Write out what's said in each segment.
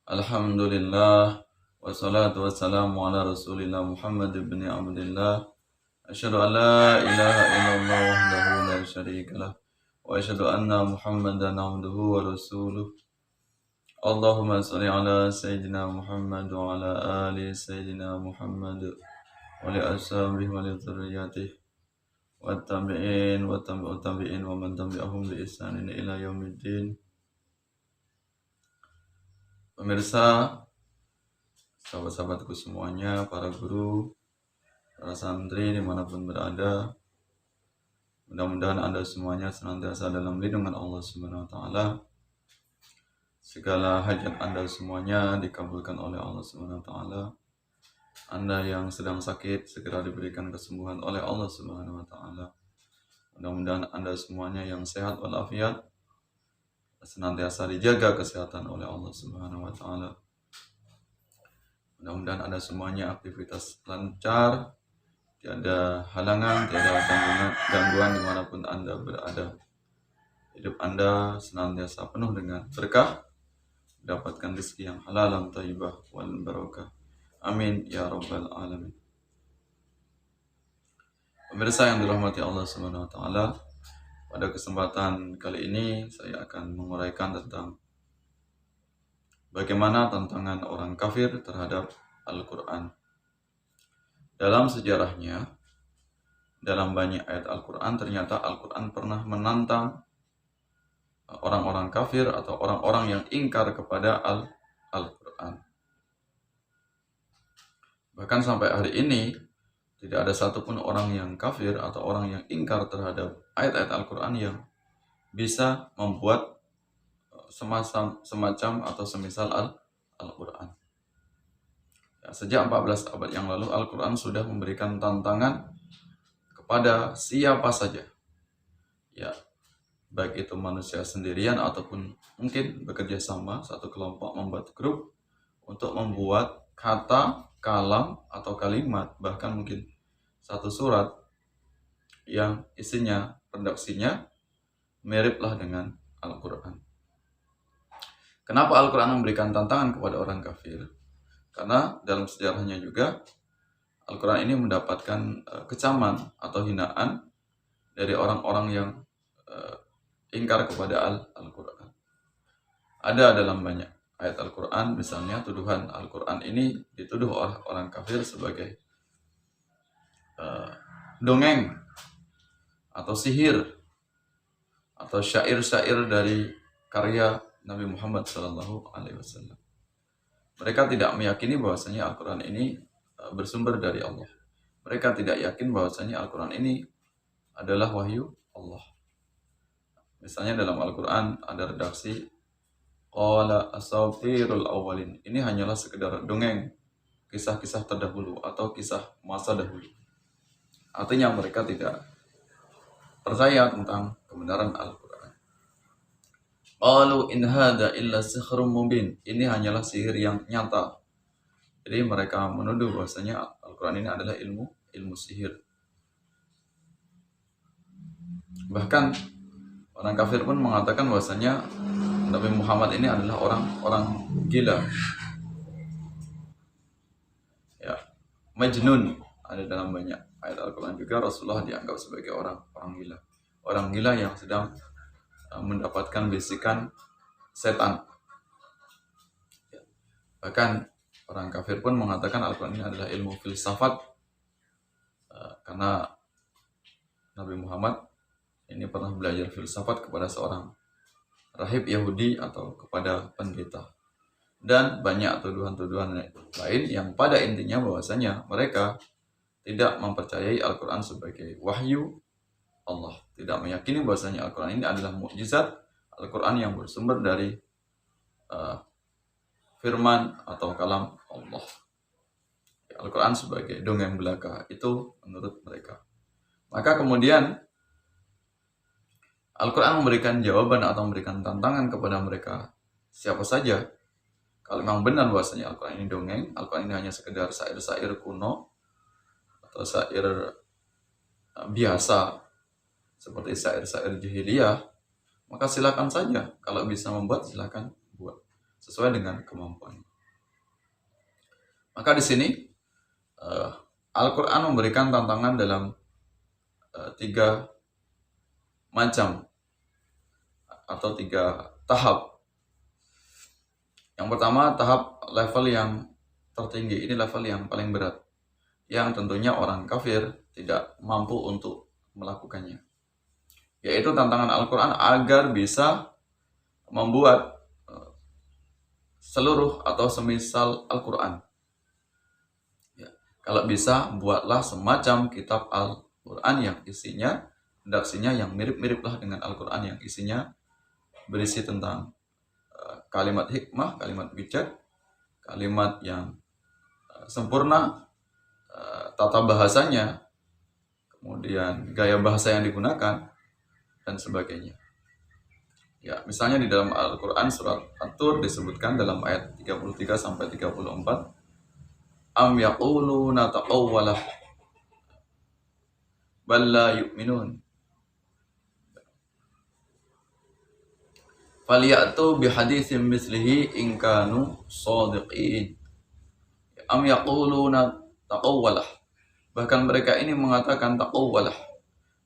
Alhamdulillah wassalatu wassalamu ala Rasulillah Muhammad ibn Abdullah. Asyhadu an la ilaha illallah wahdahu la syarikalah wa asyhadu anna Muhammadan abduhu wa rasuluh. Allahumma shalli ala sayyidina Muhammad wa ala ali sayyidina Muhammad wa li ashabihi wa li dzurriyyatihi wa tabi'in wa tabi'ut tabi'in wa man tabi'ahum bi ihsanin ila yaumiddin. Pemirsa, sahabat-sahabatku semuanya, para guru, para santri dimanapun berada, mudah-mudahan Anda semuanya senantiasa dalam lindungan Allah Subhanahu wa Ta'ala. Segala hajat Anda semuanya dikabulkan oleh Allah Subhanahu wa Ta'ala. Anda yang sedang sakit segera diberikan kesembuhan oleh Allah Subhanahu wa Ta'ala. Mudah-mudahan Anda semuanya yang sehat walafiat senantiasa dijaga kesehatan oleh Allah Subhanahu wa Ta'ala. Mudah-mudahan Anda semuanya aktivitas lancar, tiada halangan, tiada gangguan dimanapun Anda berada. Hidup Anda senantiasa penuh dengan berkah, mendapatkan rezeki yang halal dan thayyibah wal barakah. Amin ya rabbal alamin. Pemirsa yang dirahmati Allah Subhanahu wa Ta'ala, pada kesempatan kali ini saya akan menguraikan tentang bagaimana tantangan orang kafir terhadap Al-Quran. Dalam sejarahnya, dalam banyak ayat Al-Quran, ternyata Al-Quran pernah menantang orang-orang kafir atau orang-orang yang ingkar kepada Al-Quran. Bahkan sampai hari ini, tidak ada satupun orang yang kafir atau orang yang ingkar terhadap ayat-ayat Al-Quran yang bisa membuat semacam atau semisal Al-Quran. Ya, sejak 14 abad yang lalu, Al-Quran sudah memberikan tantangan kepada siapa saja. Ya, baik itu manusia sendirian ataupun mungkin bekerja sama, satu kelompok membuat grup untuk membuat kata, kalam, atau kalimat, bahkan mungkin satu surat yang isinya, redaksinya miriplah dengan Al-Quran. Kenapa Al-Quran memberikan tantangan kepada orang kafir? Karena dalam sejarahnya juga Al-Quran ini mendapatkan kecaman atau hinaan dari orang-orang yang ingkar kepada Al-Quran. Ada dalam banyak ayat Al-Quran, misalnya tuduhan Al-Quran ini dituduh oleh orang kafir sebagai dongeng atau sihir atau syair-syair dari karya Nabi Muhammad SAW. Mereka tidak meyakini bahwasanya Al-Quran ini bersumber dari Allah. Mereka tidak yakin bahwasanya Al-Quran ini adalah wahyu Allah. Misalnya dalam Al-Quran ada redaksi qala asatirul awwalin. Ini hanyalah sekedar dongeng, kisah-kisah terdahulu atau kisah masa dahulu. Artinya mereka tidak percaya tentang kebenaran Al-Quran. Qalu in hadza illa sihrun mubin. Ini hanyalah sihir yang nyata. Jadi mereka menuduh bahwasanya Al-Quran ini adalah ilmu sihir. Bahkan orang kafir pun mengatakan bahwasanya Nabi Muhammad ini adalah orang gila. Ya, majnun. Ada dalam banyak ayat Al-Quran juga Rasulullah dianggap sebagai orang gila. Orang gila yang sedang mendapatkan bisikan setan. Bahkan orang kafir pun mengatakan Al-Quran ini adalah ilmu filsafat, karena Nabi Muhammad ini pernah belajar filsafat kepada seorang rahib Yahudi atau kepada pendeta. Dan banyak tuduhan-tuduhan lain yang pada intinya bahwasanya mereka tidak mempercayai Al-Quran sebagai wahyu Allah. Tidak meyakini bahwasanya Al-Quran ini adalah mukjizat, Al-Quran yang bersumber dari firman atau kalam Allah. Al-Quran sebagai dongeng belaka, itu menurut mereka. Maka kemudian Al-Quran memberikan jawaban atau memberikan tantangan kepada mereka siapa saja. Kalau memang benar bahwasanya Al-Quran ini dongeng, Al-Quran ini hanya sekedar syair-syair kuno atau syair biasa seperti syair-syair jahiliyah, maka silakan saja. Kalau bisa membuat, silakan buat. sesuai dengan kemampuan. Maka di sini Al-Quran memberikan tantangan dalam 3 macam atau 3 tahap. Yang pertama, tahap level yang tertinggi. Ini level yang paling berat, yang tentunya orang kafir tidak mampu untuk melakukannya, yaitu tantangan Al-Quran agar bisa membuat seluruh atau semisal Al-Quran. Ya, kalau bisa, buatlah semacam kitab Al-Quran yang isinya, redaksinya yang mirip-miriplah dengan Al-Quran, yang isinya berisi tentang kalimat hikmah, kalimat bijak, kalimat yang sempurna, tata bahasanya, kemudian gaya bahasa yang digunakan, dan sebagainya. Ya, misalnya di dalam Al-Quran surat At-Tur disebutkan dalam ayat 33-34, am yaquluna taqawwalah bal la yu'minun falyatu bihaditsin mislihi in kanu shadiqin. Am yaquluna taqawwalah, bahkan mereka ini mengatakan taqawwalah,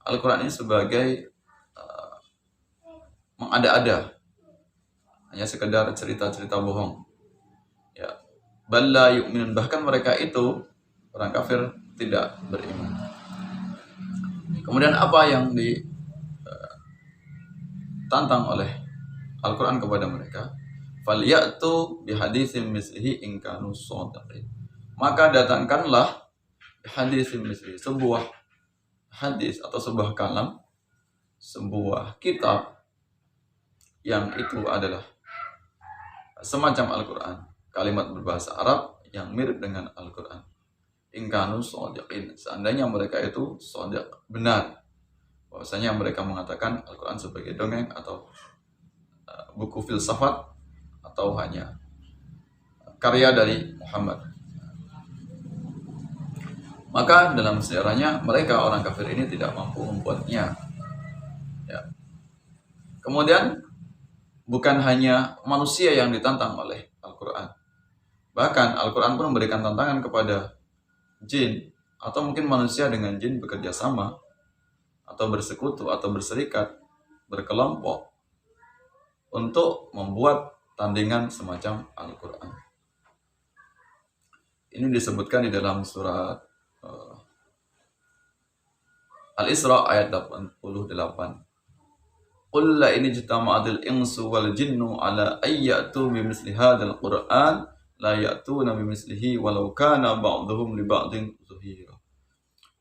Al-Quran ini sebagai mengada-ada, hanya sekedar cerita-cerita bohong. Ya, bal la yu'minun, bahkan mereka itu orang kafir tidak beriman. Kemudian apa yang ditantang oleh Al-Quran kepada mereka? Falyatu bihaditsin mislihi in kanu shadiqin, maka datangkanlah bihaditsin mislihi, sebuah hadis atau sebuah kalam, sebuah kitab yang itu adalah semacam Al-Quran, kalimat berbahasa Arab yang mirip dengan Al-Quran. In kanu shadiqin, seandainya mereka itu shadiq, benar, bahwasanya mereka mengatakan Al-Quran sebagai dongeng atau buku filsafat atau hanya karya dari Muhammad. Maka dalam sejarahnya mereka orang kafir ini tidak mampu membuatnya. Ya. Kemudian bukan hanya manusia yang ditantang oleh Al-Quran, bahkan Al-Quran pun memberikan tantangan kepada jin, atau mungkin manusia dengan jin bekerja sama atau bersekutu atau berserikat, berkelompok untuk membuat tandingan semacam Al-Quran. Ini disebutkan di dalam surat Al-Isra ayat 88. Qul la in ijtama'atil insu wal jinnu ala ayyatu bimithli hadzal Qur'an la ya'tuna bimithlihi walau kana ba'dhuhum li ba'dhin zahira.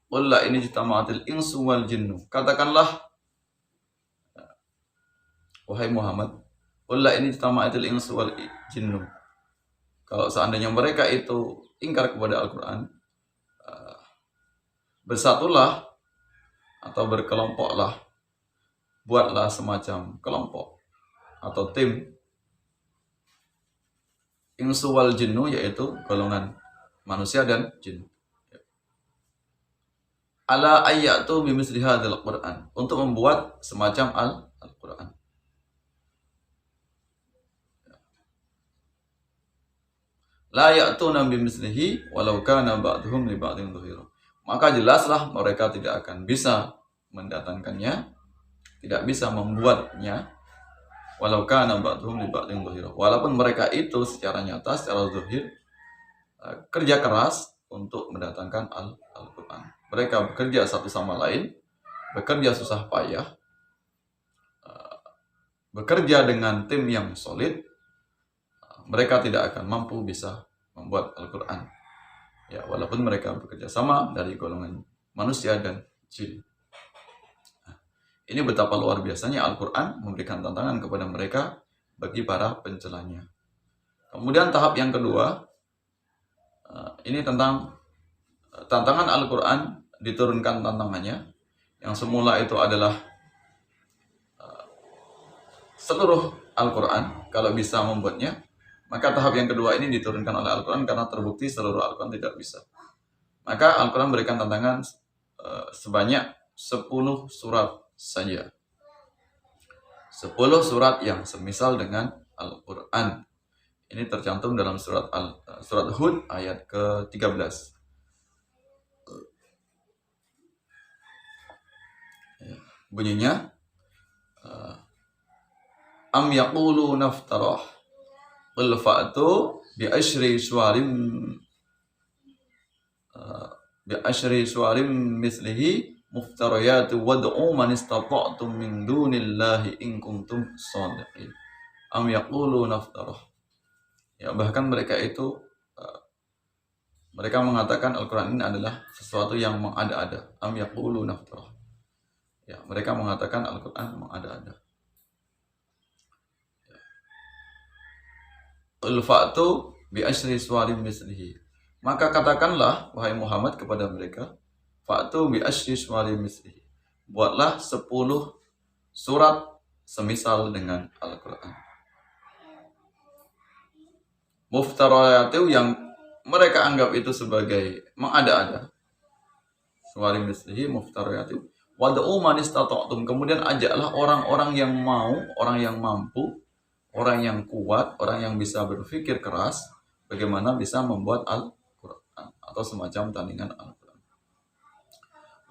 Qul la in ijtama'atil insu wal jinnu, katakanlah wahai Muhammad, qul la in ijtama'atil insu wal jinnu, kalau seandainya mereka itu ingkar kepada Al-Quran, bersatulah atau berkelompoklah, buatlah semacam kelompok atau tim, insu wal jinnu, yaitu golongan manusia dan jin, ala ayyatu bimithli hadzal Qur'an, untuk membuat semacam Al-Qur'an. La ya'tuna bimithlihi walau kana ba'dhum li ba'dhin dhahira, maka jelaslah mereka tidak akan bisa mendatangkannya, tidak bisa membuatnya, walau kana ba'dhum li ba'dhin dhahira, walaupun mereka itu secara nyata, secara zahir kerja keras untuk mendatangkan Al-Quran. Mereka bekerja satu sama lain, bekerja susah payah, bekerja dengan tim yang solid, mereka tidak akan mampu bisa membuat Al-Quran. Ya, walaupun mereka bekerja sama dari golongan manusia dan jin. Ini betapa luar biasanya Al-Quran memberikan tantangan kepada mereka bagi para pencelanya. Kemudian tahap yang kedua, ini tentang tantangan Al-Quran diturunkan tantangannya, yang semula itu adalah seluruh Al-Quran kalau bisa membuatnya, maka tahap yang kedua ini diturunkan oleh Al-Quran karena terbukti seluruh Al-Quran tidak bisa. Maka Al-Quran berikan tantangan sebanyak 10 surat saja. 10 surat yang semisal dengan Al-Quran, Ini tercantum dalam surat Hud ayat ke-13. Bunyinya, am yaqulu naftarah qul fa'tu bi asyri suwarim mislihi muftariyat wad'u man istata'tum min dunillahi in kuntum shadiqin. Am yaqulu naftarah. Ya, bahkan mereka mengatakan Al-Quran ini adalah sesuatu yang mengada-ada. Am yaqulu naftarah. Ya, mereka mengatakan Al-Quran mengada-ada. Qul fa'tu bi asyri suwarim mislihi. Maka katakanlah wahai Muhammad kepada mereka, fa'tu bi asyri suwarim mislihi. Buatlah 10 surat semisal dengan Al-Quran. Muftarayatu yang mereka anggap itu sebagai mengada-ada. Suwarim mislihi muftarayatu. Wad'u man istata'tum. Kemudian ajaklah orang-orang yang mau, orang yang mampu, orang yang kuat, orang yang bisa berpikir keras bagaimana bisa membuat Al-Quran atau semacam tandingan Al-Quran.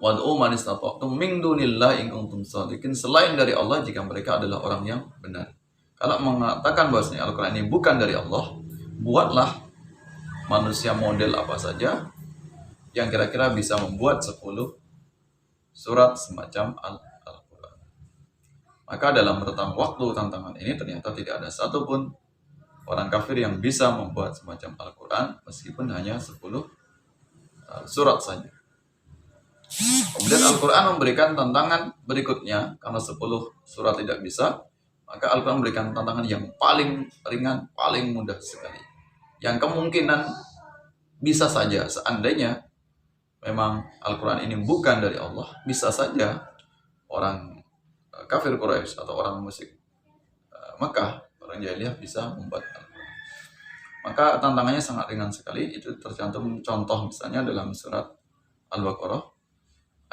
Wad'u man istata'tum min dunillahi in kuntum shadiqin. Selain dari Allah jika mereka adalah orang yang benar. Kalau mengatakan bahwasanya Al-Quran ini bukan dari Allah, buatlah manusia model apa saja yang kira-kira bisa membuat 10 surat semacam Al-Quran. Maka dalam rentang waktu tantangan ini ternyata tidak ada satupun orang kafir yang bisa membuat semacam Al-Quran meskipun hanya 10 surat saja. Kemudian Al-Quran memberikan tantangan berikutnya, karena 10 surat tidak bisa, maka Al-Quran memberikan tantangan yang paling ringan, paling mudah sekali. Yang kemungkinan bisa saja seandainya memang Al-Quran ini bukan dari Allah, bisa saja orang kafir Quraisy atau orang musyrik Makkah, orang jahiliyah bisa membuat Al-Quran. Maka tantangannya sangat ringan sekali. Itu tercantum contoh misalnya dalam surat Al-Baqarah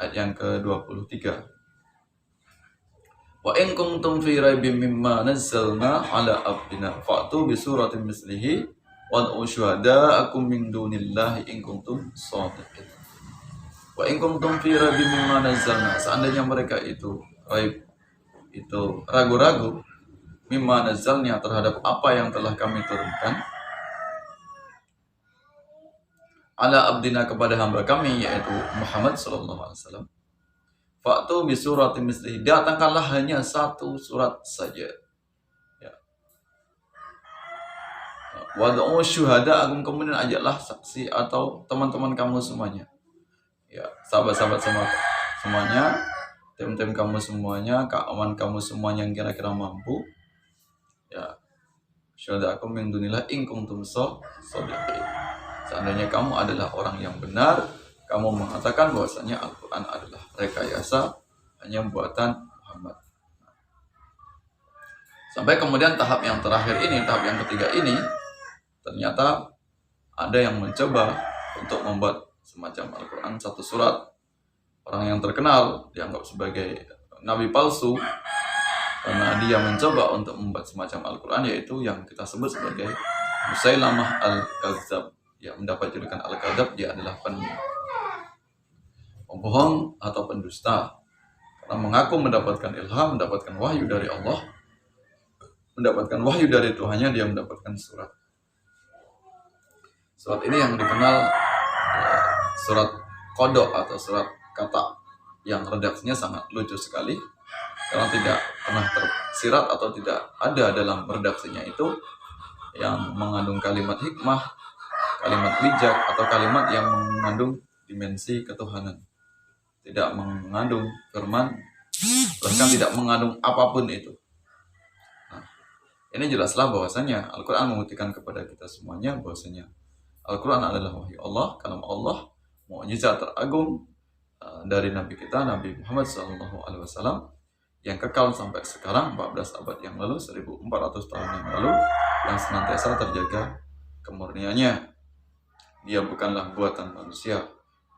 ayat yang ke-23. Wa in kuntum fi raibim mimma nazzalna ala abdina fa'tu bi suratin mislihi wad'u syuhada'akum min dunillahi in kuntum shadiqin. Wa in kuntum fi raibim mimma nazzalna. Seandainya mereka itu ragu-ragu mimma nazzalnya terhadap apa yang telah kami turunkan ala abdina kepada hamba kami yaitu Muhammad sallallahu alaihi wasallam. Fa'tu bi suratin mislihi. Datangkanlah hanya 1 surat saja. Ya. Wad'u syuhada'akum, kemudian ajaklah saksi atau teman-teman kamu semuanya. Ya, sahabat-sahabat semuanya, tim-tim kamu semuanya, kawan kamu semuanya yang kira-kira mampu. Ya, syuhada'akum min dunillahi in kuntum shadiqin. Seandainya kamu adalah orang yang benar, kamu mengatakan bahwasanya Al-Quran adalah rekayasa, hanya buatan Muhammad. Sampai kemudian tahap yang terakhir ini, tahap yang ketiga ini, ternyata ada yang mencoba untuk membuat semacam Al-Quran 1 surat. Orang yang terkenal dianggap sebagai nabi palsu karena dia mencoba untuk membuat semacam Al-Quran, yaitu yang kita sebut sebagai Musailamah Al-Kadzab. Dia mendapat julukan Al-Kadzab, dia adalah pembohong atau pendusta. Karena mengaku mendapatkan ilham, mendapatkan wahyu dari Allah, mendapatkan wahyu dari Tuhannya, dia mendapatkan surat. Surat ini yang dikenal surat kodok atau surat kata, yang redaksinya sangat lucu sekali karena tidak pernah tersirat atau tidak ada dalam redaksinya itu yang mengandung kalimat hikmah, kalimat bijak, atau kalimat yang mengandung dimensi ketuhanan. Tidak mengandung firman, bahkan tidak mengandung apapun itu. Nah, ini jelaslah bahwasanya Al-Quran membuktikan kepada kita semuanya bahwasanya Al-Quran adalah wahyu Allah, kalam Allah, mukjizat teragung dari Nabi kita, Nabi Muhammad SAW, yang kekal sampai sekarang, 14 abad yang lalu, 1400 tahun yang lalu, yang senantiasa terjaga kemurniannya. Dia bukanlah buatan manusia,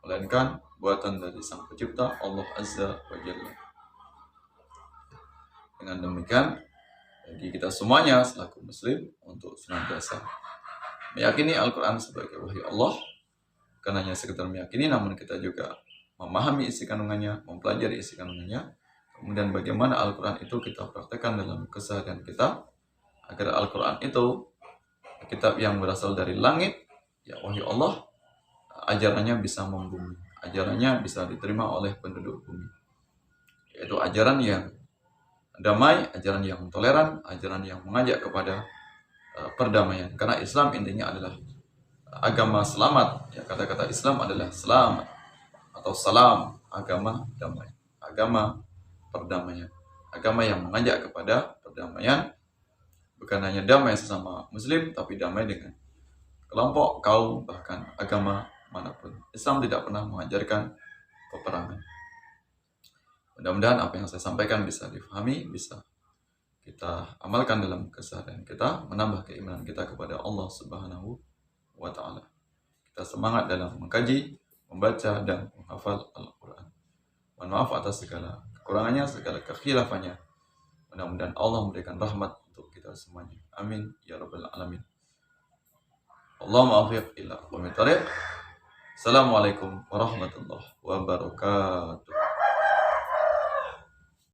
melainkan buatan dari Sang Pencipta, Allah Azza wa Jalla. Dengan demikian, bagi kita semuanya selaku muslim untuk senantiasa meyakini Al-Quran sebagai wahyu Allah, bukan hanya sekedar meyakini, namun kita juga memahami isi kandungannya, mempelajari isi kandungannya, kemudian bagaimana Al-Quran itu kita praktekkan dalam keseharian kita, agar Al-Quran itu kitab yang berasal dari langit, ya wahyu Allah, ajarannya bisa membumi, ajarannya bisa diterima oleh penduduk bumi, yaitu ajaran yang damai, ajaran yang toleran, ajaran yang mengajak kepada perdamaian. Karena Islam intinya adalah agama selamat. Ya, kata-kata Islam adalah selamat atau salam, agama damai, agama perdamaian, agama yang mengajak kepada perdamaian, bukan hanya damai sesama muslim, tapi damai dengan kelompok, kaum, bahkan agama manapun. Islam tidak pernah mengajarkan peperangan. Mudah-mudahan apa yang saya sampaikan bisa difahami, bisa kita amalkan dalam keseharian kita, menambah keimanan kita kepada Allah Subhanahu wa Ta'ala. Kita semangat dalam mengkaji, membaca, dan menghafal Al-Quran. Mohon maaf atas segala kekurangannya, segala kekhilafannya. Mudah-mudahan Allah memberikan rahmat untuk kita semuanya. Amin ya rabbal alamin. Allahumma afiq ila qawmi tariq. Assalamualaikum warahmatullahi wabarakatuh.